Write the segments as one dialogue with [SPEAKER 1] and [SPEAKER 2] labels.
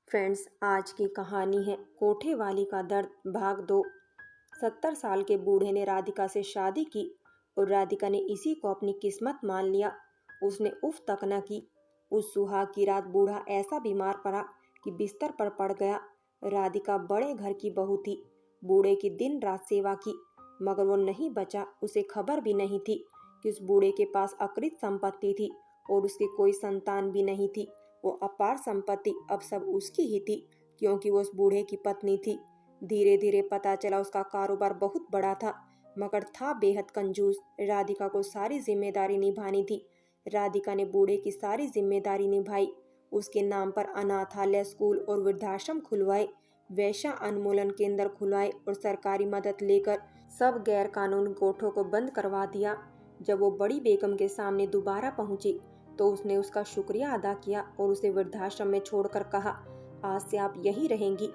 [SPEAKER 1] Friends, आज की कहानी है कोठे वाली का दर्द भाग 2। 70 साल के बूढ़े ने राधिका से शादी की और राधिका ने इसी को अपनी किस्मत मान लिया। उसने उफ तक न की। उस सुहाग की रात बूढ़ा ऐसा बीमार पड़ा कि बिस्तर पर पड़ गया। राधिका बड़े घर की बहू थी। बूढ़े की दिन रात सेवा की, मगर वो नहीं बचा। उसे खबर भी नहीं थी कि उस बूढ़े के पास अकृत संपत्ति थी और उसकी कोई संतान भी नहीं थी। वो अपार संपत्ति अब सब उसकी ही थी, क्योंकि वो उस बूढ़े की पत्नी थी। धीरे धीरे पता चला उसका कारोबार बहुत बड़ा था, मगर था बेहद कंजूस। राधिका को सारी जिम्मेदारी निभानी थी। राधिका ने बूढ़े की सारी जिम्मेदारी निभाई। उसके नाम पर अनाथालय, स्कूल और वृद्धाश्रम खुलवाए, वैश्या उन्मूलन केंद्र खुलवाए और सरकारी मदद लेकर सब गैर कानूनी कोठों को बंद करवा दिया। जब वो बड़ी बेगम के सामने दोबारा पहुंची तो उसने उसका शुक्रिया अदा किया और उसे वृद्धाश्रम में छोड़कर कहा, आज से आप यहीं रहेंगी,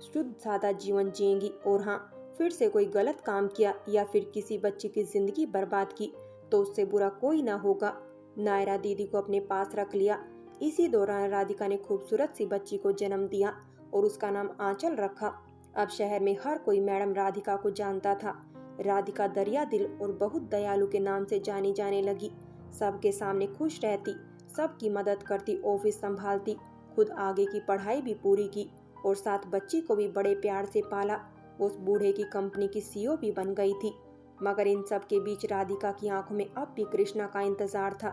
[SPEAKER 1] शुद्ध सादा जीवन जिएंगी, और हाँ, फिर से कोई गलत काम किया या फिर किसी बच्चे की जिंदगी बर्बाद की तो उससे बुरा कोई ना होगा। नायरा दीदी को अपने पास रख लिया। इसी दौरान राधिका ने खूबसूरत सी बच्ची को जन्म दिया और उसका नाम आंचल रखा। अब शहर में हर कोई मैडम राधिका को जानता था। राधिका दरिया दिल और बहुत दयालु के नाम से जानी जाने लगी। सबके सामने खुश रहती, सबकी मदद करती, ऑफिस संभालती, खुद आगे की पढ़ाई भी पूरी की और साथ बच्ची को भी बड़े प्यार से पाला। उस बूढ़े की कंपनी की सीईओ भी बन गई थी। मगर इन सब के बीच राधिका की आंखों में अब भी कृष्णा का इंतजार था।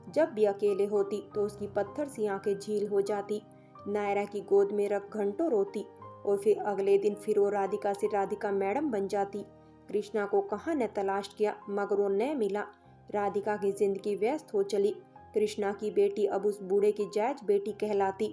[SPEAKER 1] जब भी अकेले होती तो उसकी पत्थर सी आंखें झील हो जाती। नायरा की गोद में रख घंटों रोती और फिर अगले दिन फिर वो राधिका से राधिका मैडम बन जाती। कृष्णा को कहाँ न तलाश किया, मगर वो न मिला। राधिका की जिंदगी व्यस्त हो चली। कृष्णा की बेटी अब उस बूढ़े की जायज बेटी कहलाती।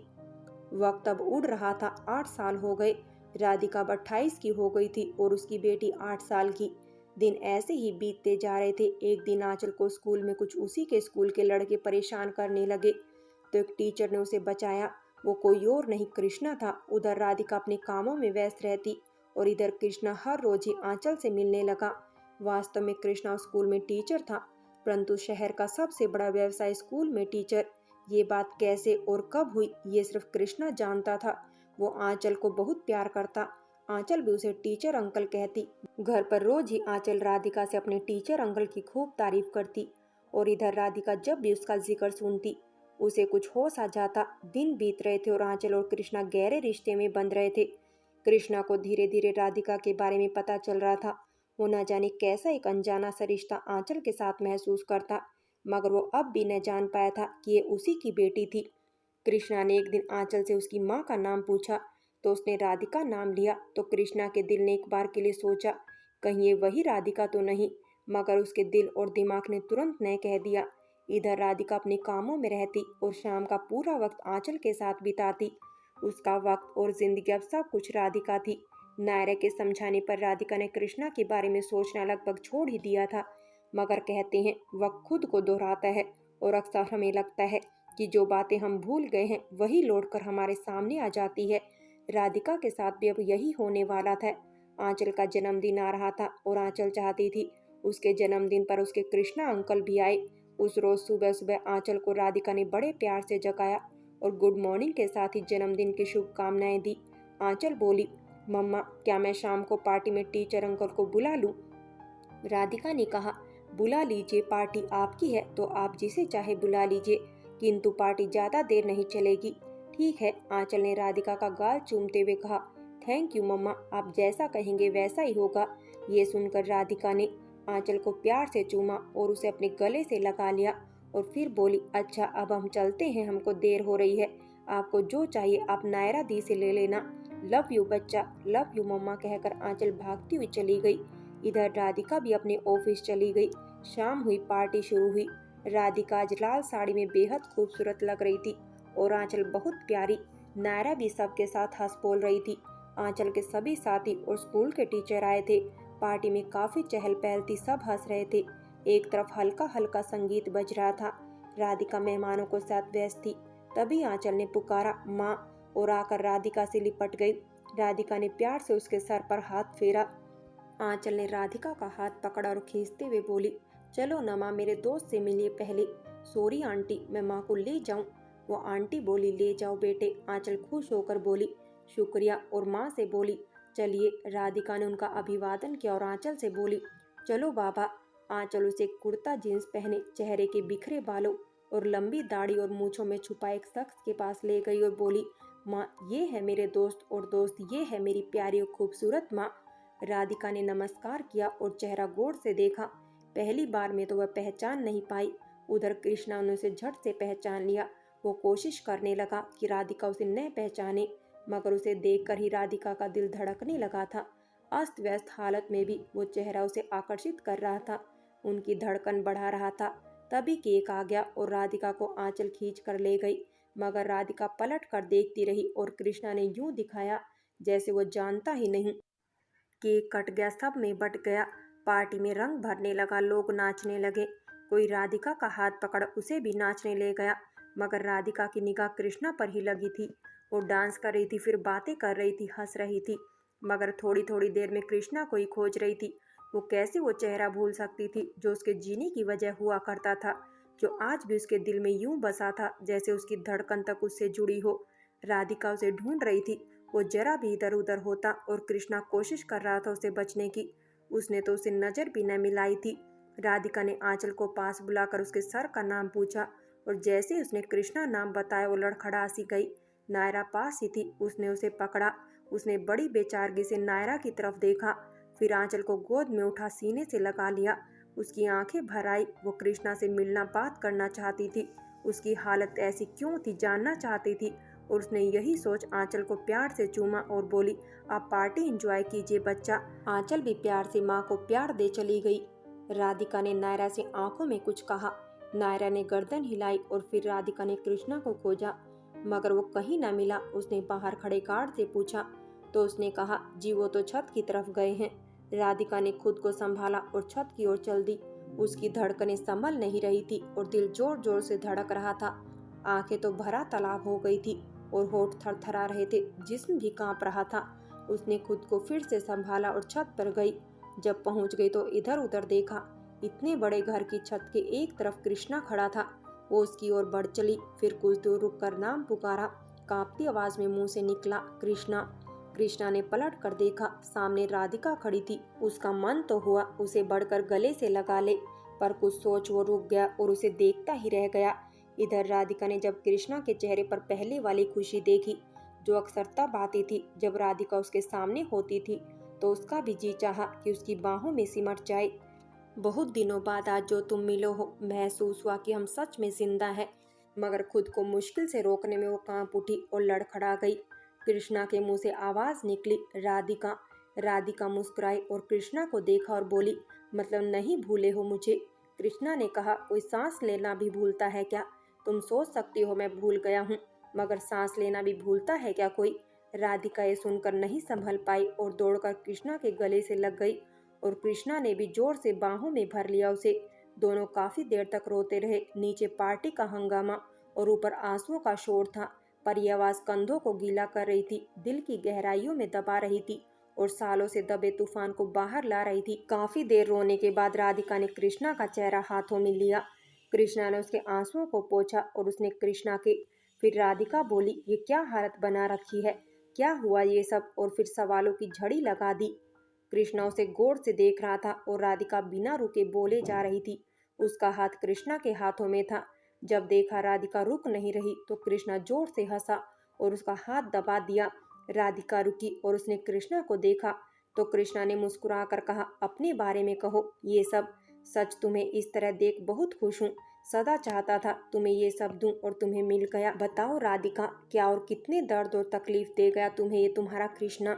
[SPEAKER 1] वक्त अब उड़ रहा था। 8 साल हो गए। राधिका अब 28 की हो गई थी और उसकी बेटी 8 साल की। दिन ऐसे ही बीतते जा रहे थे। एक दिन आंचल को स्कूल में कुछ उसी के स्कूल के लड़के परेशान करने लगे तो एक टीचर ने उसे बचाया। वो कोई और नहीं, कृष्णा था। उधर राधिका अपने कामों में व्यस्त रहती और इधर कृष्णा हर रोज ही आंचल से मिलने लगा। वास्तव में कृष्णा स्कूल में टीचर था, परंतु शहर का सबसे बड़ा व्यवसाय स्कूल में टीचर। ये बात कैसे और कब हुई ये सिर्फ कृष्णा जानता था। वो आंचल को बहुत प्यार करता। आंचल भी उसे टीचर अंकल कहती। घर पर रोज ही आंचल राधिका से अपने टीचर अंकल की खूब तारीफ करती और इधर राधिका जब भी उसका जिक्र सुनती उसे कुछ होश आ जाता। दिन बीत रहे थे और आंचल और कृष्णा गहरे रिश्ते में बंध रहे थे। कृष्णा को धीरे धीरे राधिका के बारे में पता चल रहा था। वो न जाने कैसा एक अनजाना सा रिश्ता आंचल के साथ महसूस करता, मगर वो अब भी न जान पाया था कि ये उसी की बेटी थी। कृष्णा ने एक दिन आंचल से उसकी माँ का नाम पूछा तो उसने राधिका नाम लिया। तो कृष्णा के दिल ने एक बार के लिए सोचा, कहीं ये वही राधिका तो नहीं, मगर उसके दिल और दिमाग ने तुरंत न कह दिया। इधर राधिका अपने कामों में रहती और शाम का पूरा वक्त आंचल के साथ बिताती। उसका वक्त और जिंदगी अब सब कुछ राधिका थी। नायरा के समझाने पर राधिका ने कृष्णा के बारे में सोचना लगभग छोड़ ही दिया था, मगर कहते हैं वक्त खुद को दोहराता है और अक्सर हमें लगता है कि जो बातें हम भूल गए हैं वही लौटकर हमारे सामने आ जाती है। राधिका के साथ भी अब यही होने वाला था। आंचल का जन्मदिन आ रहा था और आंचल चाहती थी उसके जन्मदिन पर उसके कृष्णा अंकल भी आए। उस रोज सुबह सुबह आंचल को राधिका ने बड़े प्यार से जगाया और गुड मॉर्निंग के साथ ही जन्मदिन की शुभकामनाएं दी। आंचल बोली, मम्मा, क्या मैं शाम को पार्टी में टीचर अंकल को बुला लूं? राधिका ने कहा, बुला लीजिए, पार्टी आपकी है तो आप जिसे चाहे बुला लीजिए, किंतु पार्टी ज्यादा देर नहीं चलेगी। ठीक है, आंचल ने राधिका का गाल चूमते हुए कहा। थैंक यू मम्मा, आप जैसा कहेंगे वैसा ही होगा। ये सुनकर राधिका ने आंचल को प्यार से चूमा और उसे अपने गले से लगा लिया और फिर बोली, अच्छा अब हम चलते हैं, हमको देर हो रही है। आपको जो चाहिए आप नायरा दी से ले लेना। लव यू बच्चा, लव यू मम्मा कहकर आंचल भागती हुई चली गई। इधर राधिका भी अपने ऑफिस चली गई। शाम हुई, पार्टी शुरू हुई। राधिका आज लाल साड़ी में बेहद खूबसूरत लग रही थी और आंचल बहुत प्यारी। नायरा भी सबके साथ हंस बोल रही थी। आंचल के सभी साथी और स्कूल के टीचर आए थे। पार्टी में काफी चहल पहल थी, सब हंस रहे थे। एक तरफ हल्का हल्का संगीत बज रहा था। राधिका मेहमानों को साथ व्यस्त थी। तभी आंचल ने पुकारा, माँ, और आकर राधिका से लिपट गई। राधिका ने प्यार से उसके सर पर हाथ फेरा। आंचल ने राधिका का हाथ पकड़ा और खींचते हुए बोली, चलो न माँ, मेरे दोस्त से मिलिए पहले। सॉरी आंटी, मैं माँ को ले जाऊं? वो आंटी बोली, ले जाओ बेटे। आंचल खुश होकर बोली, शुक्रिया। और माँ से बोली, चलिए। राधिका ने उनका अभिवादन किया और आंचल से बोली, चलो बाबा। आंचल उसे कुर्ता जींस पहने, चेहरे के बिखरे बालों और लंबी दाढ़ी और मूछों में छुपा एक शख्स के पास ले गई और बोली, माँ ये है मेरे दोस्त, और दोस्त ये है मेरी प्यारी और खूबसूरत माँ। राधिका ने नमस्कार किया और चेहरा गौर से देखा। पहली बार में तो वह पहचान नहीं पाई। उधर कृष्णा ने उसे झट से पहचान लिया। वो कोशिश करने लगा कि राधिका उसे न पहचाने, मगर उसे देखकर ही राधिका का दिल धड़कने लगा था। अस्त व्यस्त हालत में भी वो चेहरा उसे आकर्षित कर रहा था, उनकी धड़कन बढ़ा रहा था। तभी केक आ गया और राधिका को आंचल खींच कर ले गई, मगर राधिका पलट कर देखती रही और कृष्णा ने यूं दिखाया जैसे वो जानता ही नहीं। केक कट गया, सब में बट गया। पार्टी में रंग भरने लगा, लोग नाचने लगे। कोई राधिका का हाथ पकड़ उसे भी नाचने ले गया, मगर राधिका की निगाह कृष्णा पर ही लगी थी। वो डांस कर रही थी, फिर बातें कर रही थी, हंस रही थी, मगर थोड़ी थोड़ी देर में कृष्णा को ही खोज रही थी। वो कैसे वो चेहरा भूल सकती थी जो उसके जीने की वजह हुआ करता था, जो आज भी उसके दिल में यूं बसा था जैसे उसकी धड़कन तक उससे जुड़ी हो। राधिका उसे ढूंढ रही थी। वो जरा भी इधर उधर होता और कृष्णा कोशिश कर रहा था उसे बचने की। उसने तो उसे नजर भी न मिलाई थी। राधिका ने आंचल को पास बुलाकर उसके सर का नाम पूछा, और जैसे ही उसने कृष्णा नाम बताया वो लड़खड़ा सी गई। नायरा पास ही थी, उसने उसे पकड़ा। उसने बड़ी बेचारगी से नायरा की तरफ देखा, फिर आंचल को गोद में उठा सीने से लगा लिया। उसकी आंखें भर आई। वो कृष्णा से मिलना, बात करना चाहती थी। उसकी हालत ऐसी क्यों थी जानना चाहती थी, और उसने यही सोच आंचल को प्यार से चूमा और बोली, आप पार्टी एंजॉय कीजिए बच्चा। आंचल भी प्यार से माँ को प्यार दे चली गई। राधिका ने नायरा से आंखों में कुछ कहा। नायरा ने गर्दन हिलाई और फिर राधिका ने कृष्णा को खोजा, मगर वो कहीं न मिला। उसने बाहर खड़े गार्ड से पूछा तो उसने कहा, जी वो तो छत की तरफ गए हैं। राधिका ने खुद को संभाला और छत की ओर चल दी। उसकी धड़कनें संभल नहीं रही थी और दिल जोर जोर से धड़क रहा था। आंखें तो भरा तालाब हो गई थी और होठ थरथरा रहे थे, जिस्म भी कांप रहा था। उसने खुद को फिर से संभाला और छत पर गई। जब पहुंच गई तो इधर उधर देखा। इतने बड़े घर की छत के एक तरफ कृष्णा खड़ा था। वो उसकी ओर बढ़ चली, फिर कुछ दूर रुककर नाम पुकारा। कांपती आवाज में मुंह से निकला, कृष्णा। कृष्णा ने पलट कर देखा, सामने राधिका खड़ी थी। उसका मन तो हुआ उसे बढ़कर गले से लगा ले, पर कुछ सोच वो रुक गया और उसे देखता ही रह गया। इधर राधिका ने जब कृष्णा के चेहरे पर पहले वाली खुशी देखी, जो अक्सर तब आती थी जब राधिका उसके सामने होती थी, तो उसका भी जी चाहा कि उसकी बाहों में सिमट जाए। बहुत दिनों बाद आज जो तुम मिलो हो, महसूस हुआ कि हम सच में जिंदा हैं। मगर खुद को मुश्किल से रोकने में वो कांप उठी और लड़खड़ा गई। कृष्णा के मुंह से आवाज निकली, राधिका। राधिका मुस्कुराई और कृष्णा को देखा और बोली, मतलब नहीं भूले हो मुझे? कृष्णा ने कहा, कोई सांस लेना भी भूलता है क्या? तुम सोच सकती हो मैं भूल गया हूँ, मगर सांस लेना भी भूलता है क्या कोई? राधिका ये सुनकर नहीं संभल पाई और दौड़कर कृष्णा के गले से लग गई, और कृष्णा ने भी जोर से बाहों में भर लिया उसे। दोनों काफी देर तक रोते रहे। नीचे पार्टी का हंगामा और ऊपर आंसुओं का शोर था, पर यह आवाज कंधों को गीला कर रही थी, दिल की गहराइयों में दबा रही थी और सालों से दबे तूफान को बाहर ला रही थी। काफी देर रोने के बाद राधिका ने कृष्णा का चेहरा हाथों में लिया। कृष्णा ने उसके आंसुओं को पोंछा और उसने कृष्णा के। फिर राधिका बोली, ये क्या हालत बना रखी है, क्या हुआ ये सब? और फिर सवालों की झड़ी लगा दी। कृष्णा उसे गौर से देख रहा था और राधिका बिना रुके बोले जा रही थी। उसका हाथ कृष्णा के हाथों में था। जब देखा राधिका रुक नहीं रही तो कृष्णा जोर से हंसा और उसका हाथ दबा दिया। राधिका रुकी और उसने कृष्णा को देखा तो कृष्णा ने मुस्कुराकर कहा, अपने बारे में कहो ये सब। सच तुम्हें इस तरह देख बहुत खुश हूँ। सदा चाहता था तुम्हें ये सब दूं और तुम्हें मिल गया। बताओ राधिका, क्या और कितने दर्द और तकलीफ दे गया तुम्हें ये तुम्हारा कृष्णा?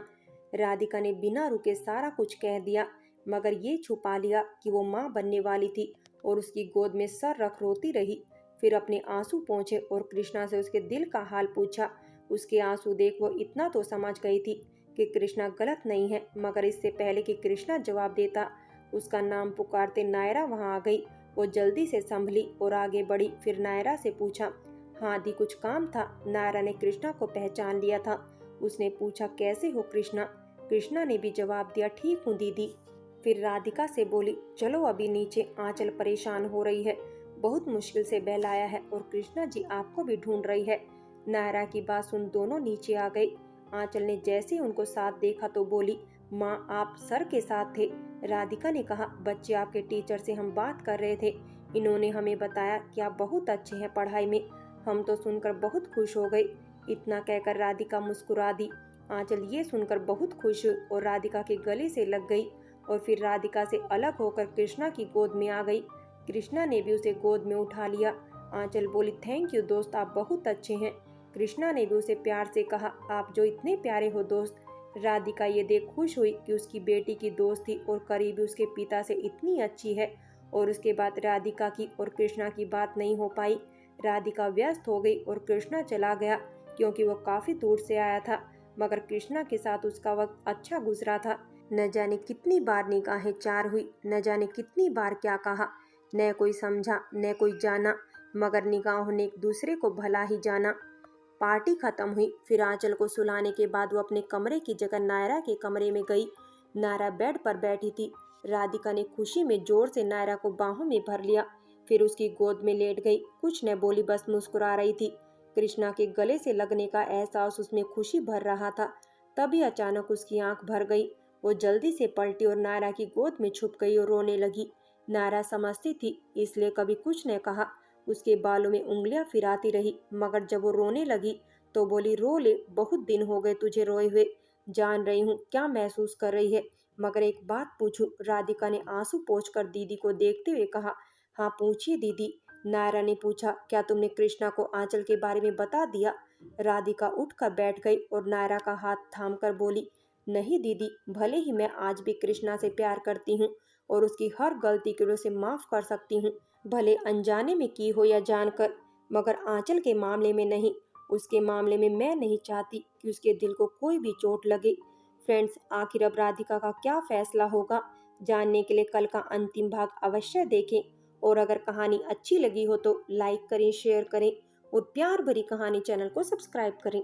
[SPEAKER 1] राधिका ने बिना रुके सारा कुछ कह दिया, मगर ये छुपा लिया कि वो माँ बनने वाली थी और उसकी गोद में सर रख रोती रही। फिर अपने आंसू पोंछे और कृष्णा से उसके दिल का हाल पूछा। उसके आंसू देख वो इतना तो समझ गई थी कि कृष्णा गलत नहीं है, मगर इससे पहले कि कृष्णा जवाब देता, उसका नाम पुकारते नायरा वहां आ गई। वो जल्दी से संभली और आगे बढ़ी। फिर नायरा से पूछा, हाँ दी, कुछ काम था? नायरा ने कृष्णा को पहचान लिया था। उसने पूछा, कैसे हो कृष्णा? कृष्णा ने भी जवाब दिया, ठीक हूँ दीदी। फिर राधिका से बोली, चलो अभी नीचे, आंचल परेशान हो रही है। बहुत मुश्किल से बहलाया है और कृष्णा जी आपको भी ढूंढ रही है। नायरा की बात सुन दोनों नीचे आ गई। आंचल ने जैसे ही उनको साथ देखा तो बोली, माँ आप सर के साथ थे। राधिका ने कहा, बच्चे आपके टीचर से हम बात कर रहे थे, इन्होंने हमें बताया कि आप बहुत अच्छे हैं पढ़ाई में। हम तो सुनकर बहुत खुश हो गए। इतना कहकर राधिका मुस्कुरा दी। आंचल ये सुनकर बहुत खुश हुई और राधिका के गले से लग गई और फिर राधिका से अलग होकर कृष्णा की गोद में आ गई। कृष्णा ने भी उसे गोद में उठा लिया। आंचल बोली, थैंक यू दोस्त, आप बहुत अच्छे हैं। कृष्णा ने भी उसे प्यार से कहा, आप जो इतने प्यारे हो दोस्त। राधिका ये देख खुश हुई कि उसकी बेटी की दोस्ती और करीबी उसके पिता से इतनी अच्छी है। और उसके बाद राधिका की और कृष्णा की बात नहीं हो पाई। राधिका व्यस्त हो गई और कृष्णा चला गया क्योंकि वो काफी दूर से आया था, मगर कृष्णा के साथ उसका वक्त अच्छा गुजरा था। न जाने कितनी बार निगाहें चार हुई, न जाने कितनी बार क्या कहा, न कोई समझा न कोई जाना, मगर निगाहों ने एक दूसरे को भला ही जाना। पार्टी खत्म हुई। फिर आंचल को सुलाने के बाद वो अपने कमरे की जगह नायरा के कमरे में गई। नायरा बेड पर बैठी थी। राधिका ने खुशी में जोर से नायरा को बाहों में भर लिया, फिर उसकी गोद में लेट गई। कुछ न बोली, बस मुस्कुरा रही थी। कृष्णा के गले से लगने का एहसास उसमें खुशी भर रहा था। तभी अचानक उसकी आंख भर गई। वो जल्दी से पलटी और नायरा की गोद में छुप गई और रोने लगी। नायरा समझती थी, इसलिए कभी कुछ न कहा। उसके बालों में उंगलियां फिराती रही, मगर जब वो रोने लगी तो बोली, रो ले, बहुत दिन हो गए तुझे रोए हुए। जान रही हूँ क्या महसूस कर रही है, मगर एक बात पूछूं? राधिका ने आंसू पोंछकर दीदी को देखते हुए कहा। हाँ पूछिए दीदी। नायरा ने पूछा, क्या तुमने कृष्णा को आंचल के बारे में बता दिया? राधिका उठकर बैठ गई और नायरा का हाथ थामकर बोली, नहीं दीदी, भले ही मैं आज भी कृष्णा से प्यार करती हूँ और उसकी हर गलती के लिए उसे माफ कर सकती हूँ, भले अनजाने में की हो या जानकर, मगर आंचल के मामले में नहीं। उसके मामले में मैं नहीं चाहती कि उसके दिल को कोई भी चोट लगे। फ्रेंड्स, आखिर अब राधिका का क्या फैसला होगा, जानने के लिए कल का अंतिम भाग अवश्य देखें। और अगर कहानी अच्छी लगी हो तो लाइक करें, शेयर करें और प्यार भरी कहानी चैनल को सब्सक्राइब करें।